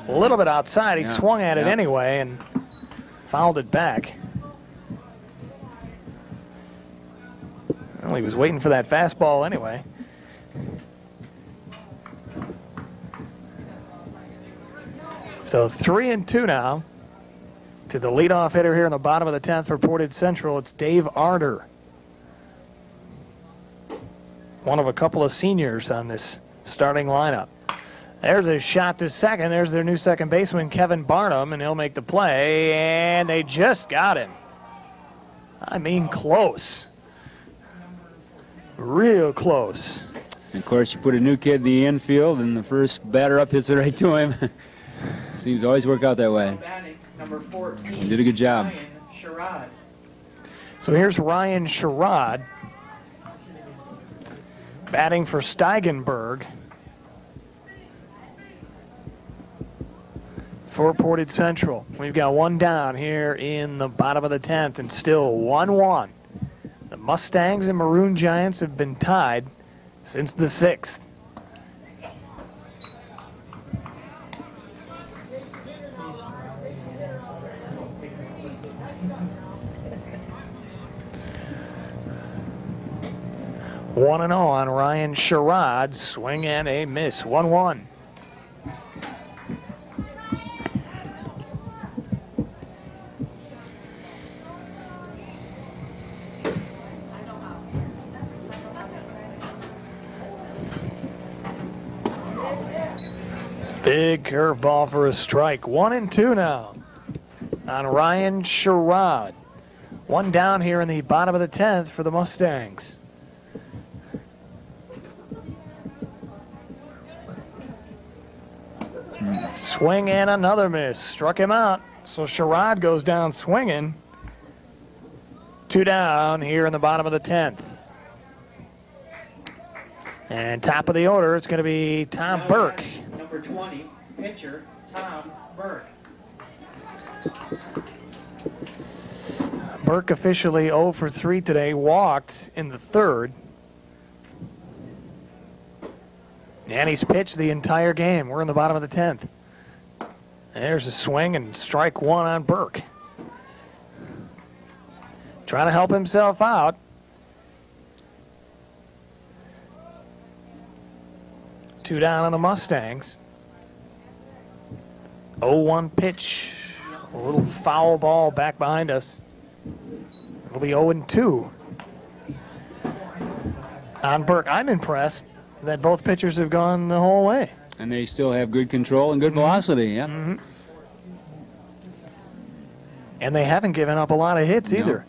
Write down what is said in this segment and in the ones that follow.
a little bit outside. He Yeah. swung at it anyway and fouled it back. Well, he was waiting for that fastball anyway. So 3-2 now to the leadoff hitter here in the bottom of the 10th for Portage Central. It's Dave Arter, one of a couple of seniors on this starting lineup. There's a shot to second. There's their new second baseman, Kevin Barnum, and he'll make the play, and they just got him. I mean, close. Real close. And of course, you put a new kid in the infield, and the first batter up hits it right to him. Seems to always work out that way. Number 14. He did a good job. Ryan Sherrod. So here's Ryan Sherrod batting for Steigenberg for Portage Central. We've got one down here in the bottom of the 10th and still 1-1. The Mustangs and Maroon Giants have been tied since the 6th. One and 0 on Ryan Sherrod. Swing and a miss. 1-1. Big curveball for a strike. 1-2 now on Ryan Sherrod. One down here in the bottom of the 10th for the Mustangs. Swing and another miss. Struck him out. So Sherrod goes down swinging. Two down here in the bottom of the 10th. And top of the order, it's going to be Tom Burke. Number 20, pitcher Tom Burke. Burke officially 0 for 3 today. Walked in the 3rd. And he's pitched the entire game. We're in the bottom of the 10th. There's a swing and strike one on Burke. Trying to help himself out. Two down on the Mustangs. 0-1 pitch. A little foul ball back behind us. It'll be 0-2 on Burke. I'm impressed that both pitchers have gone the whole way. And they still have good control and good velocity, yeah. Mm-hmm. And they haven't given up a lot of hits either.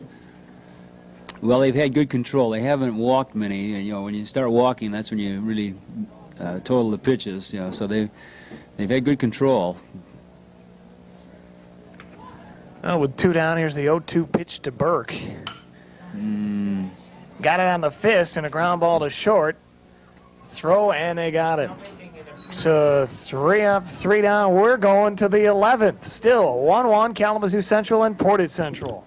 Well, they've had good control. They haven't walked many. You know, when you start walking, that's when you really total the pitches. You know, so they've had good control. Oh, with two down, here's the 0-2 pitch to Burke. Got it on the fist and a ground ball to short. Throw, and they got it. So 3 up, 3 down. We're going to the 11th. Still 1-1 Kalamazoo Central and Portage Central.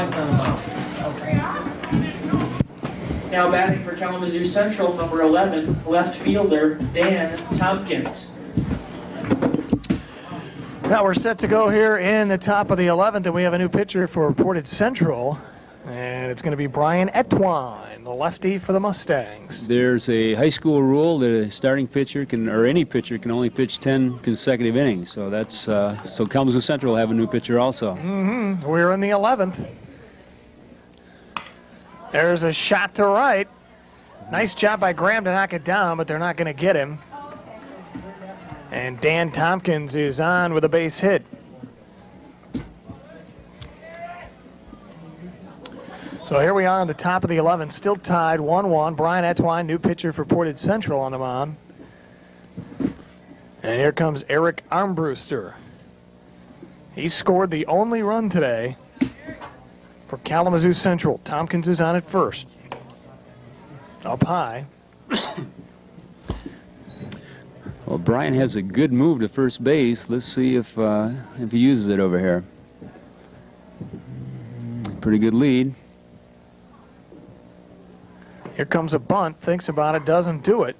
Mike's on the mound. Now batting for Kalamazoo Central, number 11, left fielder Dan Tompkins. Now we're set to go here in the top of the 11th, and we have a new pitcher for Portage Central, and it's going to be Brian Etwine, the lefty for the Mustangs. There's a high school rule that a starting pitcher can, or any pitcher can only pitch 10 consecutive innings. So that's so Kalamazoo Central will have a new pitcher also. We're in the 11th. There's a shot to right. Nice job by Graham to knock it down, but they're not going to get him. And Dan Tompkins is on with a base hit. So here we are on the top of the 11th, still tied 1-1. Brian Etwine, new pitcher for Portage Central, on the mound. And here comes Eric Armbruster. He scored the only run today for Kalamazoo Central. Tompkins is on at first. Up high. Well, Brian has a good move to first base. Let's see if he uses it over here. Pretty good lead. Here comes a bunt. Thinks about it. Doesn't do it.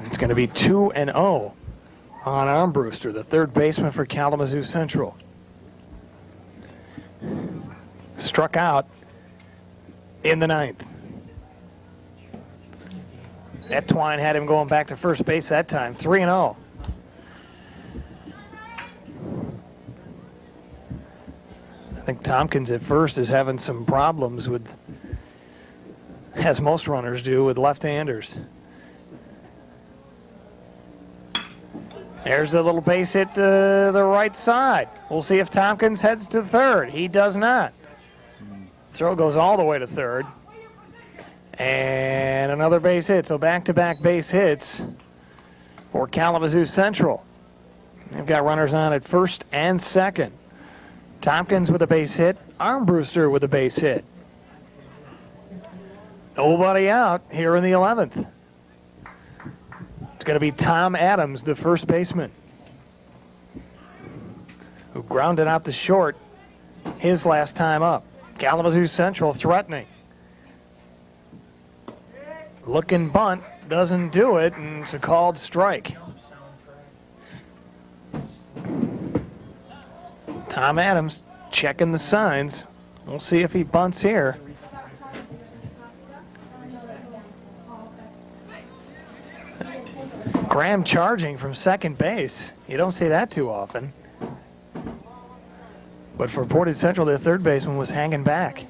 It's going to be 2-0 on Armbruster, the third baseman for Kalamazoo Central. Struck out in the 9th. Etwine had him going back to first base that time. 3-0. I think Tompkins at first is having some problems with, as most runners do, with left-handers. There's a little base hit to the right side. We'll see if Tompkins heads to third. He does not. Throw goes all the way to third. And another base hit. So back-to-back base hits for Kalamazoo Central. They've got runners on at first and second. Tompkins with a base hit. Armbruster with a base hit. Nobody out here in the 11th. It's going to be Tom Adams, the first baseman, who grounded out the short his last time up. Kalamazoo Central threatening. Looking bunt, doesn't do it, and it's a called strike. Tom Adams checking the signs. We'll see if he bunts here. Graham charging from second base. You don't see that too often. But for Portage Central, their third baseman was hanging back.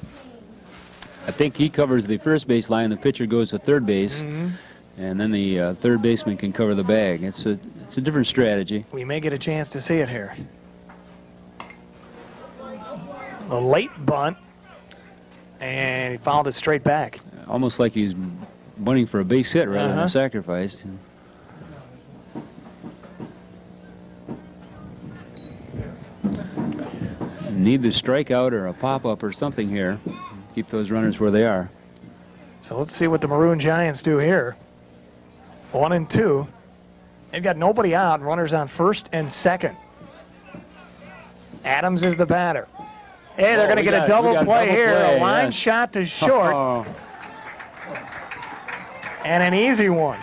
I think he covers the first base line. The pitcher goes to third base, and then the third baseman can cover the bag. It's a different strategy. We may get a chance to see it here. A late bunt, and he fouled it straight back. Almost like he's bunting for a base hit rather than a sacrifice. Need the strikeout or a pop-up or something here. Keep those runners where they are. So let's see what the Maroon Giants do here. 1-2. They've got nobody out. Runners on first and second. Adams is the batter. Hey, they're going to get a double play here. A line shot to short. And an easy one.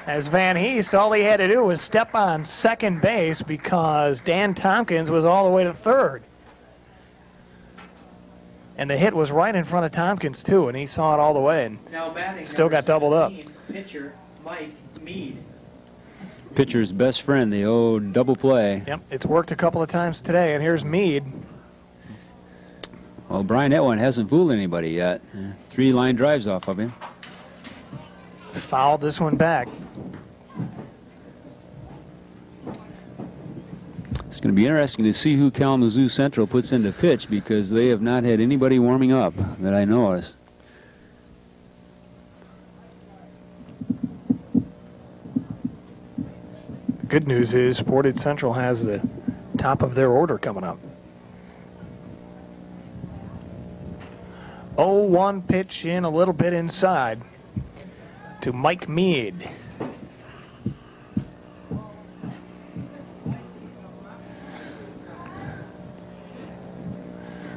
As Van Heest, all he had to do was step on second base because Dan Tompkins was all the way to third. And the hit was right in front of Tompkins, too, and he saw it all the way and Now batting still got doubled up. Pitcher Mike Mead. Pitcher's best friend, the old double play. Yep, it's worked a couple of times today, and here's Mead. Well, Brian Etwine hasn't fooled anybody yet. 3 line drives off of him. Fouled this one back. It's going to be interesting to see who Kalamazoo Central puts into pitch because they have not had anybody warming up that I noticed. Good news is Portage Central has the top of their order coming up. 0-1 pitch in a little bit inside to Mike Mead.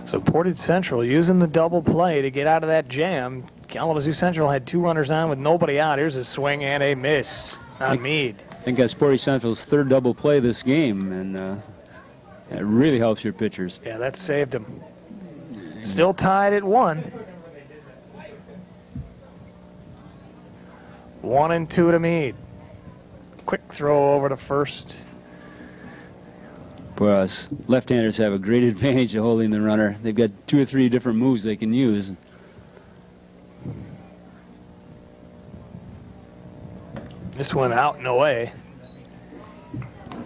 So Portage Central using the double play to get out of that jam. Kalamazoo Central had 2 runners on with nobody out. Here's a swing and a miss on Meade. I think that's Portage Central's 3rd double play this game, and that really helps your pitchers. Yeah, that saved them. Still tied at 1. 1 and 2 to Meade. Quick throw over to first. For us, left-handers have a great advantage of holding the runner. They've got 2 or 3 different moves they can use. This one out and away.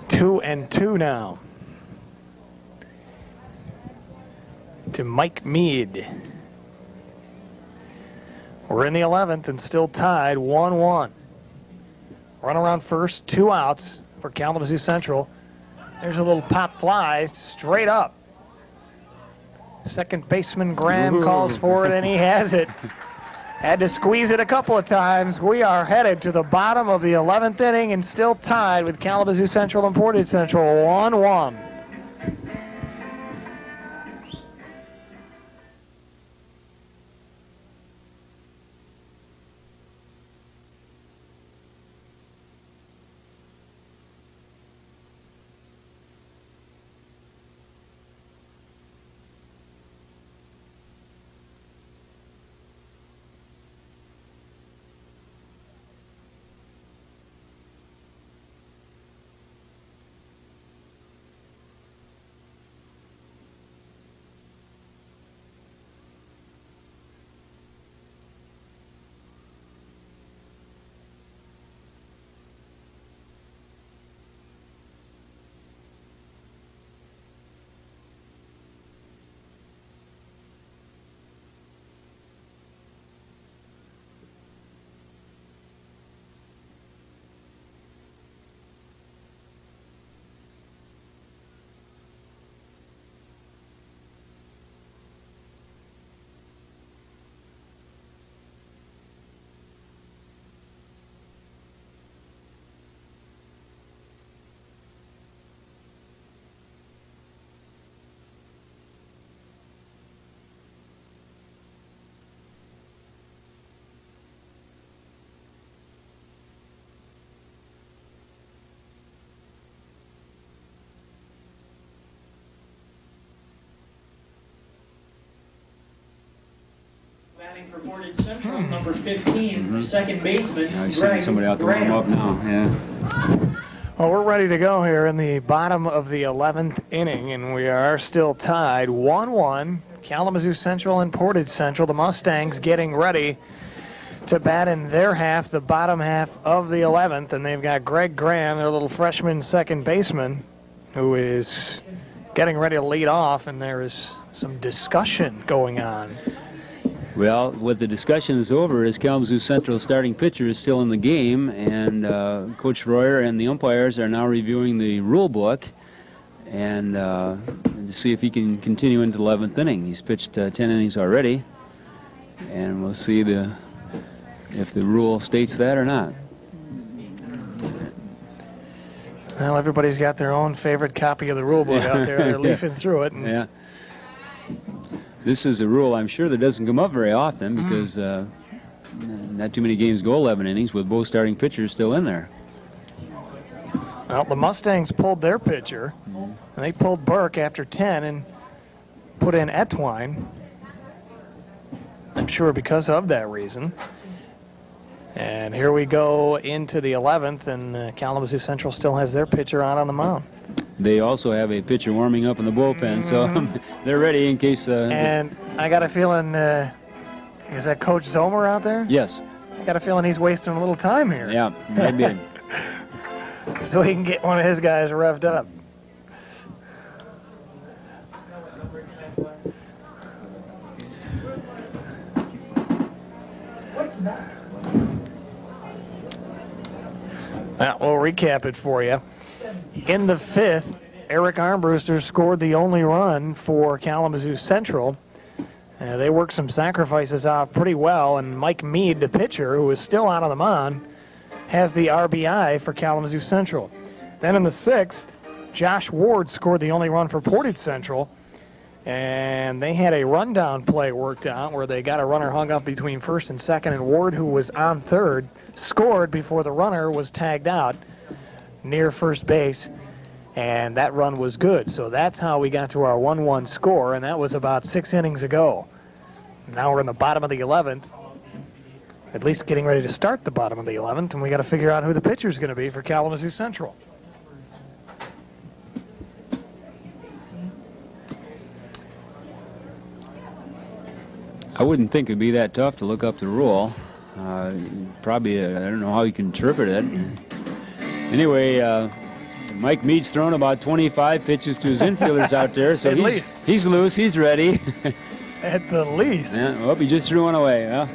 2 and 2 now to Mike Meade. We're in the 11th and still tied 1-1. Run around first, 2 outs for Kalamazoo Central. There's a little pop fly straight up. Second baseman Graham calls for it, and he has it. Had to squeeze it a couple of times. We are headed to the bottom of the 11th inning and still tied with Kalamazoo Central and Portage Central 1-1. Batting for Portage Central, number 15, second baseman. I see somebody out there warm up now. Yeah. Well, we're ready to go here in the bottom of the 11th inning, and we are still tied 1-1. Kalamazoo Central and Portage Central. The Mustangs getting ready to bat in their half, the bottom half of the 11th, and they've got Greg Graham, their little freshman second baseman, who is getting ready to lead off, and there is some discussion going on. Well, what the discussion is over is Kalamazoo Central starting pitcher is still in the game, and Coach Royer and the umpires are now reviewing the rule book and to see if he can continue into the 11th inning. He's pitched 10 innings already, and we'll see if the rule states that or not. Well, everybody's got their own favorite copy of the rule book out there. They're leafing through it. And yeah. This is a rule I'm sure that doesn't come up very often because not too many games go 11 innings with both starting pitchers still in there. Well, the Mustangs pulled their pitcher, and they pulled Burke after 10 and put in Etwine. I'm sure because of that reason. And here we go into the 11th, and Kalamazoo Central still has their pitcher out on the mound. They also have a pitcher warming up in the bullpen, so they're ready in case. And I got a feeling, is that Coach Zomer out there? Yes. I got a feeling he's wasting a little time here. Yeah, maybe. So he can get one of his guys revved up. What's that? We'll recap it for you. In the 5th, Eric Armbruster scored the only run for Kalamazoo Central. They worked some sacrifices out pretty well, and Mike Meade, the pitcher, who is still out on the mound, has the RBI for Kalamazoo Central. Then in the 6th, Josh Ward scored the only run for Portage Central, And they had a rundown play worked out where they got a runner hung up between first and second, and Ward, who was on third, scored before the runner was tagged out near first base, and that run was good. So that's how we got to our 1-1 score, and that was about 6 innings ago. Now we're in the bottom of the 11th, at least getting ready to start the bottom of the 11th, and we got to figure out who the pitcher is going to be for Kalamazoo Central. I wouldn't think it'd be that tough to look up the rule. Probably, I don't know how you can interpret it. Anyway, Mike Mead's thrown about 25 pitches to his infielders out there, so he's loose, he's ready. At the least. Yeah, well, he just threw one away, huh?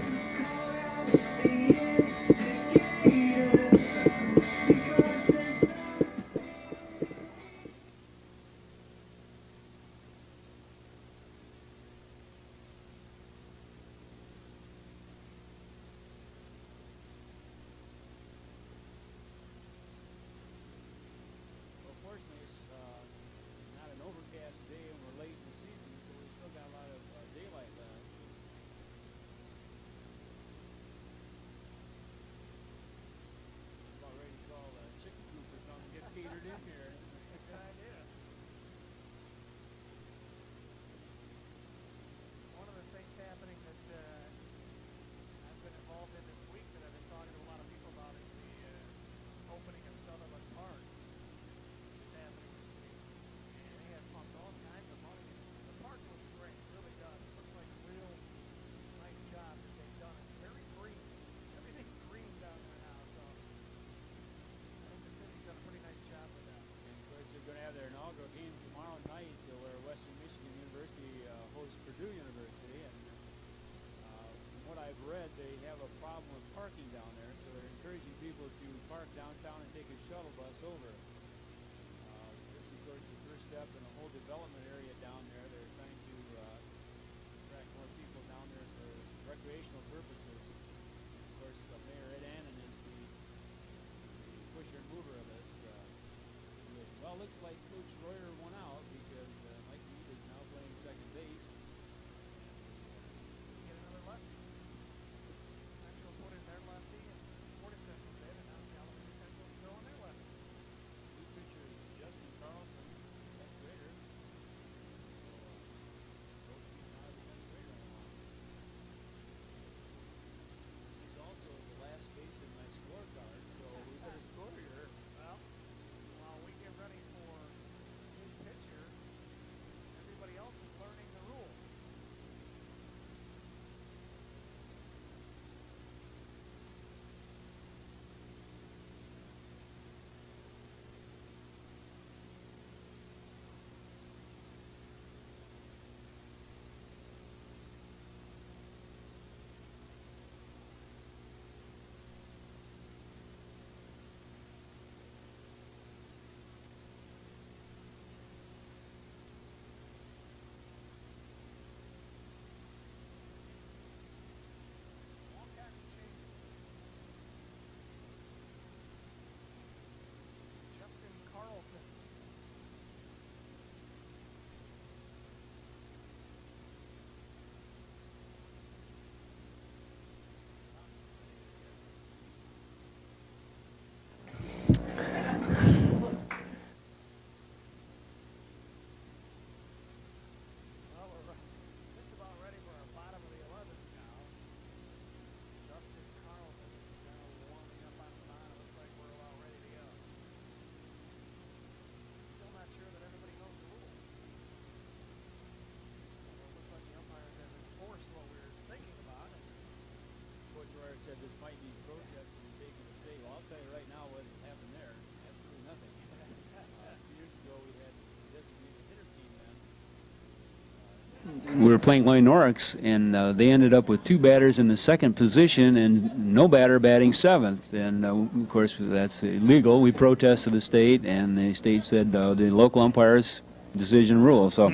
We were playing Loy Norix, and they ended up with 2 batters in the second position and no batter batting 7th. And, of course, that's illegal. We protested the state, and the state said the local umpire's decision rule. So,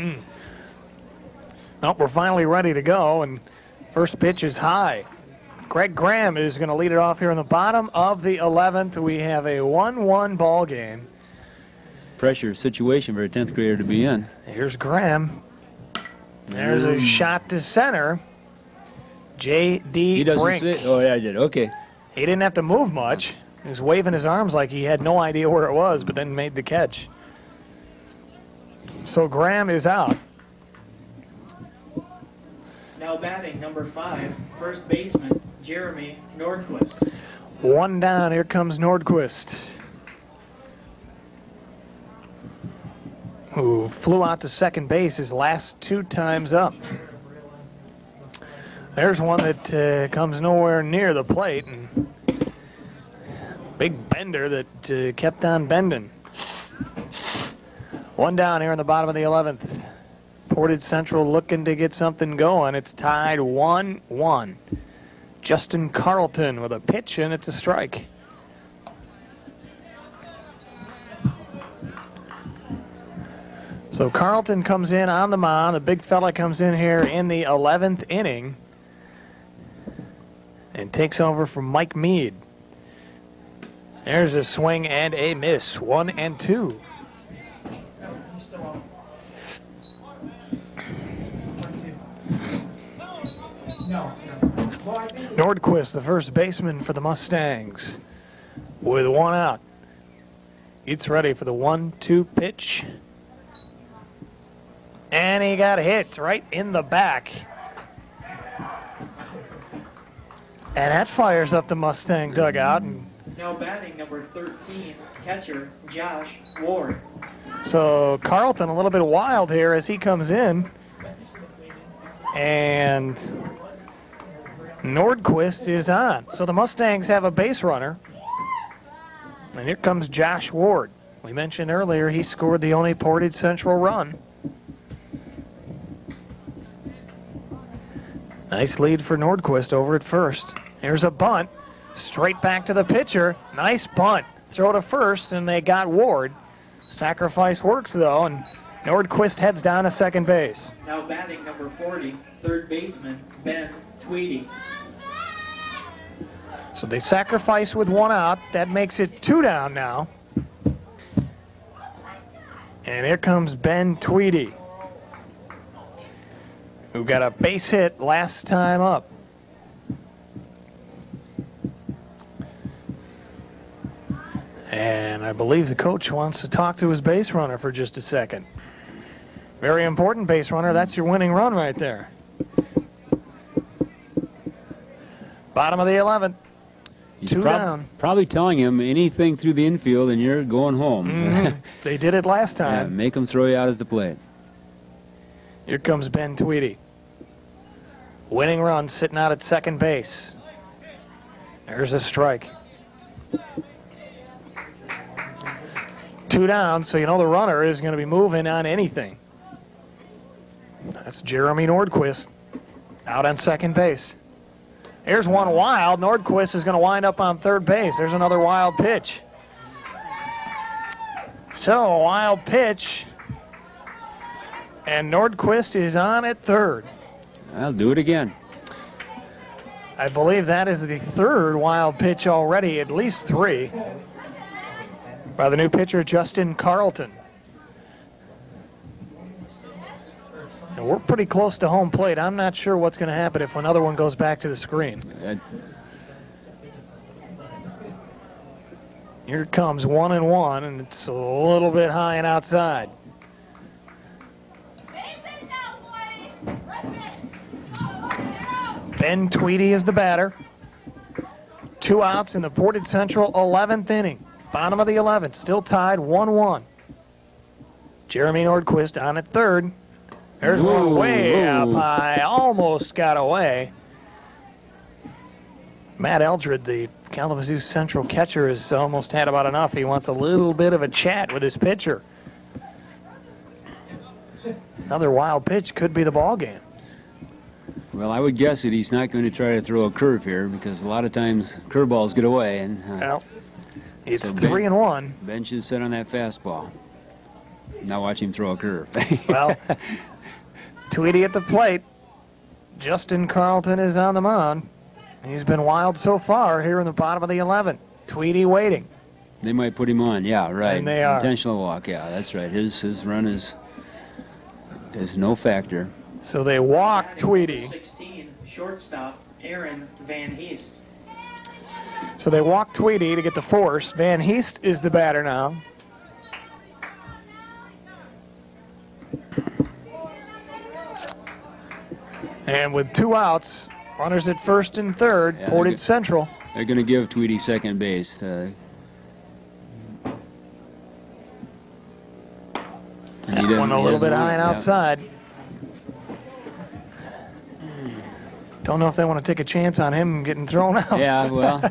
Well, we're finally ready to go, and first pitch is high. Greg Graham is going to lead it off here in the bottom of the 11th. We have a 1-1 ball game. Pressure situation for a 10th grader to be in. Here's Graham. There's a shot to center. J.D. He doesn't Brink. say. Oh, yeah, I did. Okay. He didn't have to move much. He was waving his arms like he had no idea where it was, but then made the catch. So Graham is out. Now batting number 5, first baseman Jeremy Nordquist. One down. Here comes Nordquist, who flew out to second base his last 2 times up. There's one that comes nowhere near the plate, and big bender that kept on bending. One down here in the bottom of the 11th. Portage Central looking to get something going. It's tied 1-1. Justin Carlton with a pitch, and it's a strike. So Carlton comes in on the mound. The big fella comes in here in the 11th inning and takes over from Mike Mead. There's a swing and a miss. 1-2. Nordquist, the first baseman for the Mustangs, with 1 out. Gets ready for the 1-2 pitch. And he got hit right in the back. And that fires up the Mustang dugout. And now batting number 13, catcher Josh Ward. so Carlton a little bit wild here as he comes in. And Nordquist is on. So the Mustangs have a base runner. And here comes Josh Ward. We mentioned earlier he scored the only Portage Central run. Nice lead for Nordquist over at first. Here's a bunt. Straight back to the pitcher. Nice bunt. Throw to first, and they got Ward. Sacrifice works, though, and Nordquist heads down to second base. Now batting number 40, third baseman Ben Tweedy. So they sacrifice with 1 out. That makes it 2 down now. And here comes Ben Tweedy, who got a base hit last time up. And I believe the coach wants to talk to his base runner for just a second. Very important base runner. That's your winning run right there. Bottom of the 11th. He's 2 down. Probably telling him anything through the infield and you're going home. They did it last Yeah, time. make him throw you out at the plate. Here comes Ben Tweedy. Winning run sitting out at second base. There's a strike. 2 down, so you know the runner is going to be moving on anything. That's Jeremy Nordquist out on second base. Here's one wild. Nordquist is going to wind up on third base. There's another wild pitch. So, a wild pitch. And Nordquist is on at third. I'll do it again. I believe that is the 3rd wild pitch already, at least 3, by the new pitcher, Justin Carlton. And we're pretty close to home plate. I'm not sure what's going to happen if another one goes back to the screen. Here comes 1-1, and it's a little bit high and outside. Ben Tweedy is the batter. 2 outs in the Portage Central 11th inning. Bottom of the 11th, still tied 1-1. Jeremy Nordquist on at third. There's one way up high, almost got away. Matt Eldred, the Kalamazoo Central catcher, has almost had about enough. He wants a little bit of a chat with his pitcher. Another wild pitch could be the ball game. Well, I would guess that he's not going to try to throw a curve here because a lot of times curveballs get away. And Well, it's so 3-1. Ben should sit on that fastball. Now watch him throw a curve. Well, Tweedy at the plate. Justin Carlton is on the mound. He's been wild so far here in the bottom of the 11th. Tweedy waiting. They might put him on. Yeah, right. And they are. Intentional walk. Yeah, that's right. His run is no factor. So they walk Tweedy. 16, shortstop, Aaron Van Heest. So they walk Tweedy to get the force. Van Heest is the batter now. And with 2 outs, runners at first and third, Yeah, Portage Central. They're going to give Tweedy second base. That one a little bit high and outside. Don't know if they want to take a chance on him getting thrown out. Yeah, well.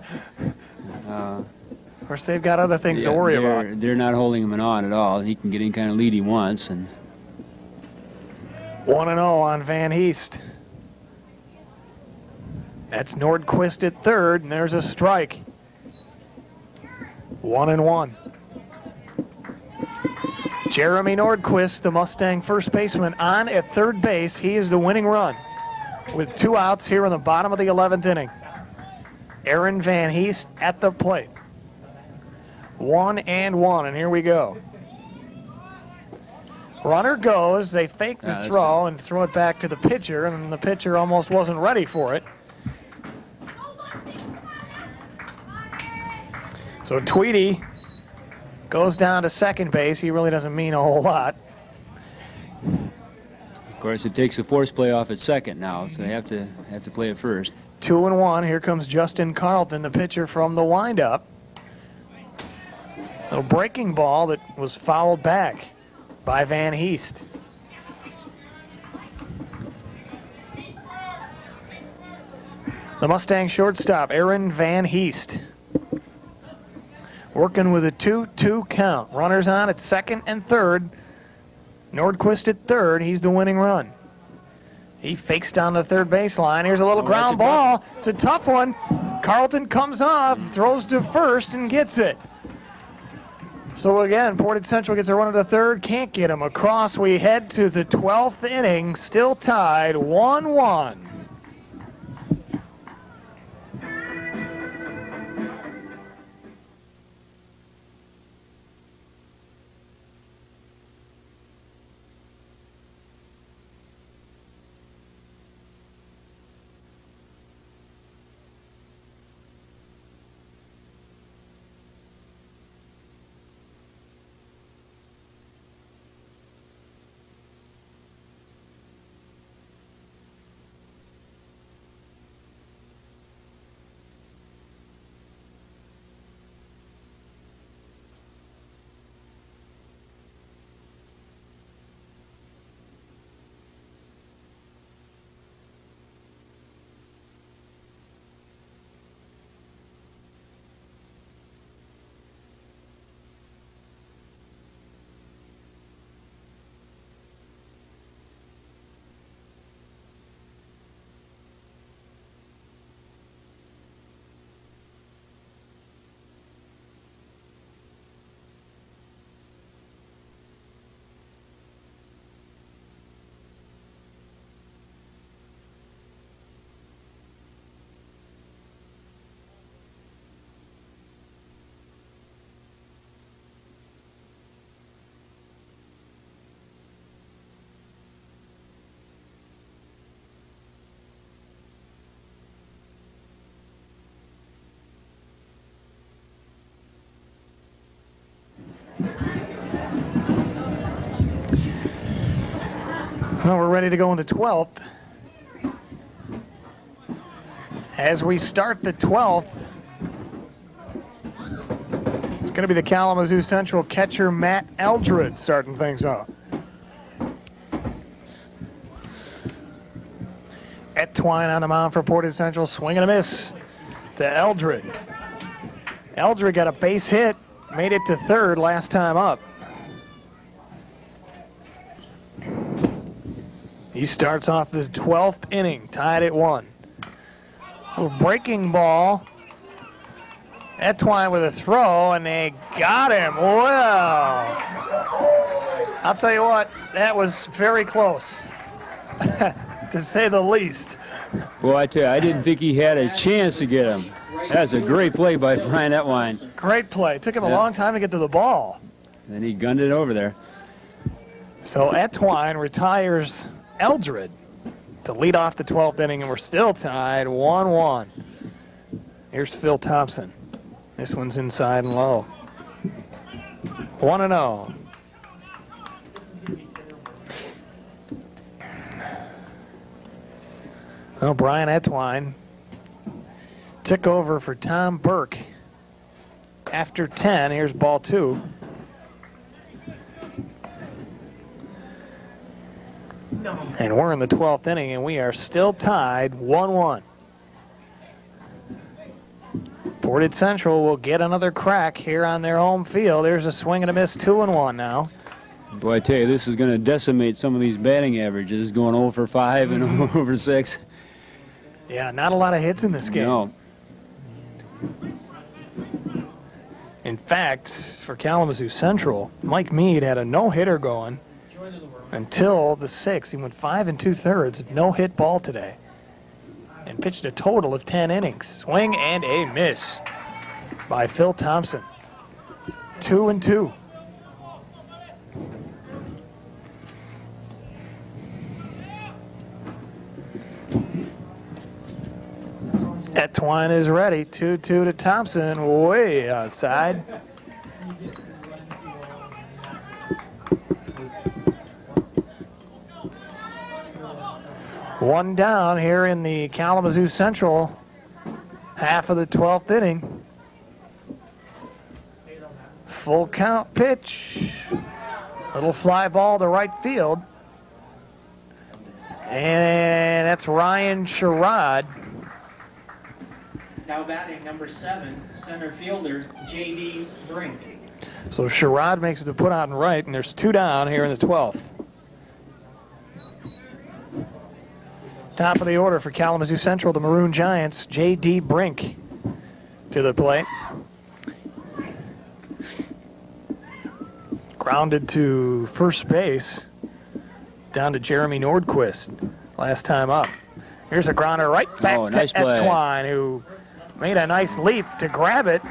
Of course, they've got other things to worry about. They're not holding him on at all. He can get any kind of lead he wants. And 1-0 on Van Heest. That's Nordquist at third, and there's a strike. 1-1. Jeremy Nordquist, the Mustang first baseman, on at third base. He is the winning run with 2 outs here in the bottom of the 11th inning. Aaron Van Heest at the plate. 1-1, and here we go. Runner goes, they fake the throw and throw it back to the pitcher, and the pitcher almost wasn't ready for it. So Tweedy goes down to second base. He really doesn't mean a whole lot. of course, it takes the force play off at second now, so they have to play it first. 2-1. Here comes Justin Carlton, the pitcher from the windup. Little breaking ball that was fouled back by Van Heest. The Mustang shortstop, Aaron Van Heest. Working with a 2-2 count. Runners on at second and third. Nordquist at third. He's the winning run. He fakes down the third baseline. Here's a little ground ball. It's a tough one. Carlton comes off, throws to first, and gets it. So again, Portage Central gets a run to third. Can't get him across. We head to the 12th inning. Still tied 1-1. Well, we're ready to go in the 12th. As we start the 12th, it's going to be the Kalamazoo Central catcher Matt Eldred starting things off. Etwine on the mound for Portage Central, swing and a miss to Eldred. Eldred got a base hit, made it to third last time up. He starts off the 12th inning, tied at 1. A little breaking ball. Etwine with a throw, and they got him. Well, I'll tell you what, that was very close, to say the least. Boy, I tell you, I didn't think he had a chance to get him. That's a great play by Brian Etwine. Great play. It took him a long time to get to the ball. Then he gunned it over there. So Etwine retires Eldred. to lead off the 12th inning, and we're still tied 1-1. Here's Phil Thompson. This one's inside and low. 1-0. Well, Brian Etwine took over for Tom Burke after 10. Here's ball 2. And we're in the 12th inning, and we are still tied 1-1. Portage Central will get another crack here on their home field. There's a swing and a miss, 2-1 now. Boy, I tell you, this is going to decimate some of these batting averages, going 0 for 5 and 0 for 6. Yeah, not a lot of hits in this game. No. In fact, for Kalamazoo Central, Mike Mead had a no-hitter going until the 6th. He went 5 2/3, no-hit ball today, and pitched a total of 10 innings. Swing and a miss by Phil Thompson. 2-2. Etwine is ready. 2-2 to Thompson, way outside. One down here in the Kalamazoo Central half of the 12th inning. Full count pitch. Little fly ball to right field. And that's Ryan Sherrod. Now batting number 7, center fielder J.D. Brink. So Sherrod makes it to put out and right, and there's 2 down here in the 12th. Top of the order for Kalamazoo Central, the Maroon Giants, J.D. Brink to the plate. Grounded to first base, down to Jeremy Nordquist last time up. Here's a grounder right back to nice play. Etwine, who made a nice leap to grab it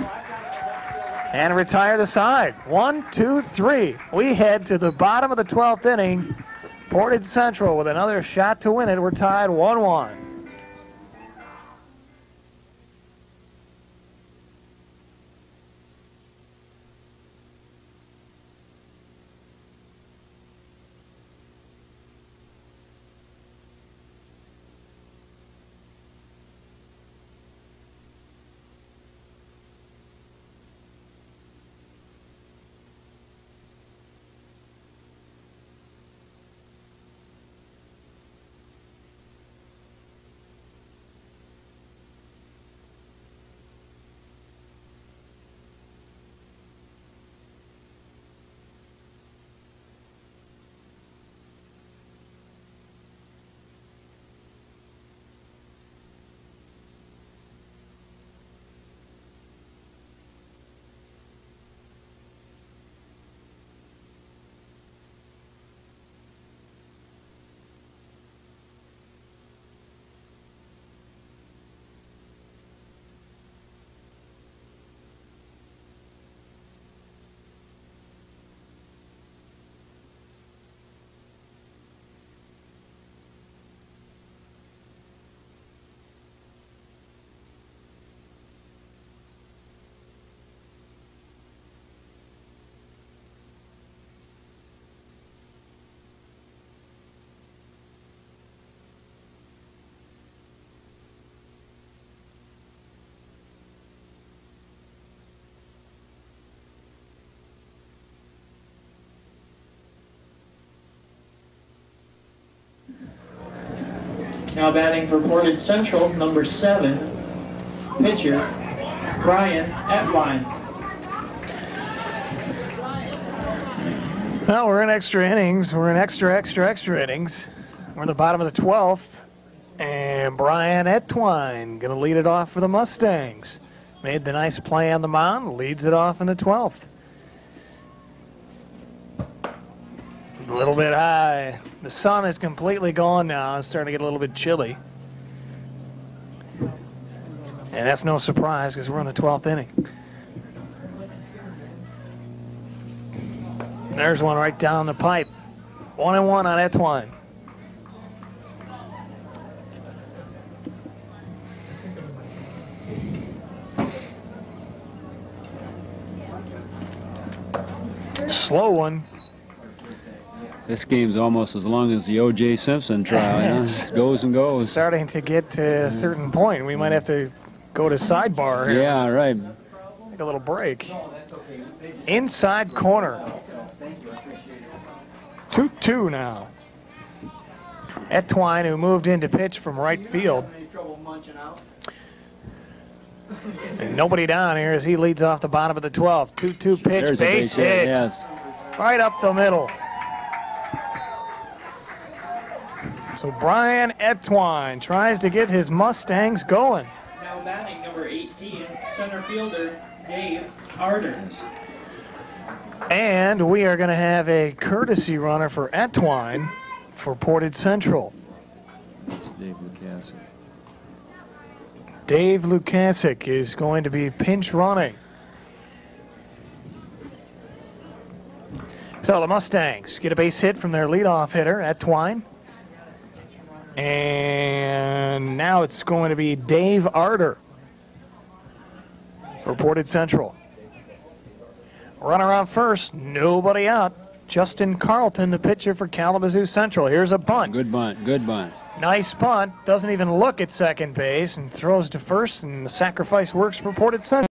and retire the side. 1, 2, 3. We head to the bottom of the 12th inning. Portage Central with another shot to win it. We're tied 1-1. Now batting for Portage Central, number 7, pitcher Brian Etwine. Well, we're in extra innings. We're in extra innings. We're in the bottom of the 12th. And Brian Etwine going to lead it off for the Mustangs. Made the nice play on the mound, leads it off in the 12th. A little bit high. The sun is completely gone now. It's starting to get a little bit chilly. And that's no surprise because we're in the 12th inning. There's one right down the pipe. 1-1 on Etwine. slow one. This game's almost as long as the O.J. Simpson trial. You know? It goes and goes. Starting to get to a certain point. We might have to go to sidebar here. Yeah, right. Take a little break. Inside corner. 2-2 now. Etwine, who moved in to pitch from right field. And nobody down here as he leads off the bottom of the 12th. 2-2 pitch, There's a base hit. Yes. Right up the middle. So Brian Etwine tries to get his Mustangs going. Now batting number 18, center fielder Dave Arder. And we are going to have a courtesy runner for Etwine for Portage Central. It's Dave Lukasic. Dave Lukasic is going to be pinch running. So the Mustangs get a base hit from their leadoff hitter, Etwine. And now it's going to be Dave Arder for Portage Central. Runner on first, nobody out. Justin Carlton, the pitcher for Kalamazoo Central. Here's a bunt. Good bunt, good bunt. Nice bunt. Doesn't even look at second base and throws to first, and the sacrifice works for Portage Central.